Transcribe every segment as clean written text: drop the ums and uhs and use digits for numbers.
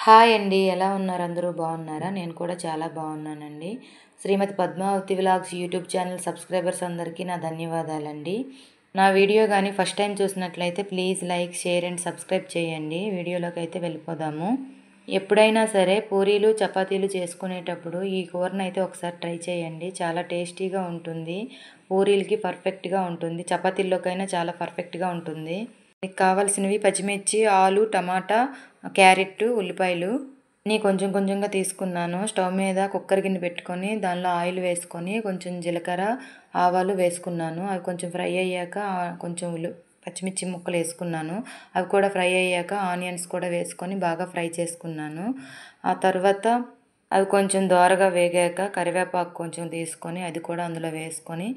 Hi అండి. ఎలా ఉన్నారు? అందరూ బాగున్నారా? నేను కూడా చాలా బాగున్నానండి. Shrimati Padmavathi vlogs YouTube channel subscribers అందరికీ నా ధన్యవాదాలండి. నా వీడియో కానీ ఫస్ట్ టైం చూసినట్లయితే please like, share and subscribe చేయండి. వీడియోలోకి అయితే వెళ్ళిపోదాము. ఎప్పుడైనా సరే పూరీలు, చపాతీలు చేసుకునేటప్పుడు ఈ కూరనైతే ఒకసారి ట్రై చేయండి. చాలా టేస్టీగా ఉంటుంది. పూరీలకి పర్ఫెక్ట్గా ఉంటుంది. చపాతీల్లోకైనా చాలా పర్ఫెక్ట్గా ఉంటుంది. మీకు కావాల్సినవి పచ్చిమిర్చి, ఆలు, టమాటా, క్యారెట్, ఉల్లిపాయలు అన్నీ కొంచెం కొంచెంగా తీసుకున్నాను. స్టవ్ మీద కుక్కర్ గిన్నె పెట్టుకొని దానిలో ఆయిల్ వేసుకొని కొంచెం జీలకర్ర, ఆవాలు వేసుకున్నాను. అవి కొంచెం ఫ్రై అయ్యాక కొంచెం పచ్చిమిర్చి ముక్కలు వేసుకున్నాను. అవి కూడా ఫ్రై అయ్యాక ఆనియన్స్ కూడా వేసుకొని బాగా ఫ్రై చేసుకున్నాను. ఆ తర్వాత అవి కొంచెం దోరగా వేగాక కరివేపాకు కొంచెం తీసుకొని అది కూడా అందులో వేసుకొని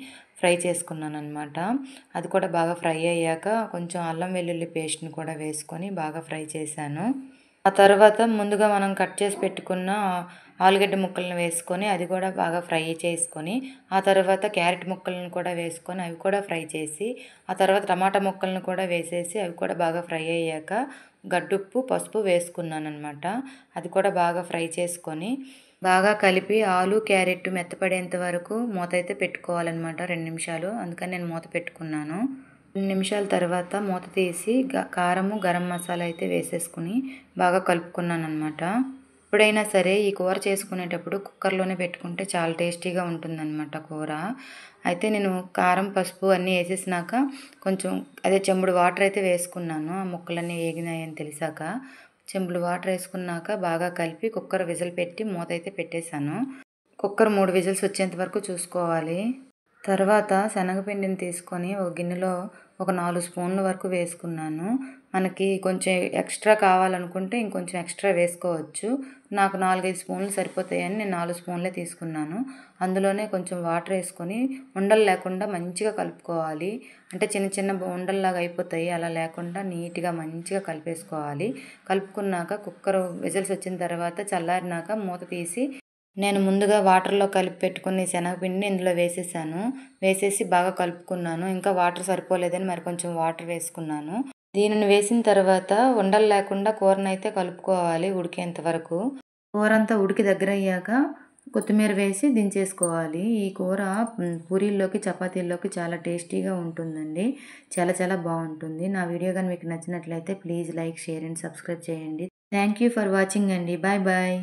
ఫ్రై చేసుకున్నాను అనమాట. అది కూడా బాగా ఫ్రై అయ్యాక కొంచెం అల్లం వెల్లుల్లి పేస్ట్ని కూడా వేసుకొని బాగా ఫ్రై చేశాను. ఆ తర్వాత ముందుగా మనం కట్ చేసి పెట్టుకున్న ఆలుగడ్డ ముక్కలను వేసుకొని అది కూడా బాగా ఫ్రై చేసుకొని ఆ తర్వాత క్యారెట్ ముక్కలను కూడా వేసుకొని అవి కూడా ఫ్రై చేసి ఆ తర్వాత టమాటా ముక్కలను కూడా వేసేసి అవి కూడా బాగా ఫ్రై అయ్యాక గడ్డుప్పు, పసుపు వేసుకున్నాను అనమాట. అది కూడా బాగా ఫ్రై చేసుకొని బాగా కలిపి ఆలు, క్యారెట్ మెత్తపడేంత వరకు మూత అయితే పెట్టుకోవాలన్నమాట. 2 నిమిషాలు. అందుకని నేను మూత పెట్టుకున్నాను. 2 నిమిషాల తర్వాత మూత తీసి కారము, గరం మసాలా అయితే వేసేసుకుని బాగా కలుపుకున్నాను అనమాట. ఎప్పుడైనా సరే ఈ కూర చేసుకునేటప్పుడు కుక్కర్లోనే పెట్టుకుంటే చాలా టేస్టీగా ఉంటుందన్నమాట కూర. అయితే నేను కారం, పసుపు అన్నీ వేసేసినాక కొంచెం చెంబుడు వాటర్ అయితే వేసుకున్నాను. ఆ ముక్కలన్నీ వేగినాయని తెలిసాక చెంబుడు వాటర్ వేసుకున్నాక బాగా కలిపి కుక్కర్ విజిల్ పెట్టి మూత అయితే పెట్టేశాను. కుక్కర్ 3 విజిల్స్ వచ్చేంత వరకు చూసుకోవాలి. తర్వాత శనగపిండిని తీసుకొని ఒక గిన్నెలో ఒక 4 స్పూన్ల వరకు వేసుకున్నాను. మనకి కొంచెం ఎక్స్ట్రా కావాలనుకుంటే ఇంకొంచెం ఎక్స్ట్రా వేసుకోవచ్చు. నాకు 4, 5 స్పూన్లు సరిపోతాయని నేను 4 స్పూన్లే తీసుకున్నాను. అందులోనే కొంచెం వాటర్ వేసుకొని ఉండలు లేకుండా మంచిగా కలుపుకోవాలి. అంటే చిన్న చిన్న ఉండల్లాగా అయిపోతాయి. అలా లేకుండా నీట్గా మంచిగా కలిపేసుకోవాలి. కలుపుకున్నాక కుక్కర్ విజిల్స్ వచ్చిన తర్వాత చల్లారినాక మూత తీసి నేను ముందుగా వాటర్లో కలిపి పెట్టుకుని శనగపిండిని ఇందులో వేసేసాను. వేసేసి బాగా కలుపుకున్నాను. ఇంకా వాటర్ సరిపోలేదని మరి కొంచెం వాటర్ వేసుకున్నాను. దీనిని వేసిన తర్వాత ఉండలు లేకుండా కూరనైతే కలుపుకోవాలి ఉడికేంత వరకు. కూర అంతా ఉడికి దగ్గర అయ్యాక కొత్తిమీర వేసి దించేసుకోవాలి. ఈ కూర పూరీల్లోకి, చపాతీల్లోకి చాలా టేస్టీగా ఉంటుందండి. చాలా చాలా బాగుంటుంది. నా వీడియో కానీ మీకు నచ్చినట్లయితే please like, share and subscribe చేయండి. థ్యాంక్ యూ ఫర్ వాచింగ్ అండి. Bye bye.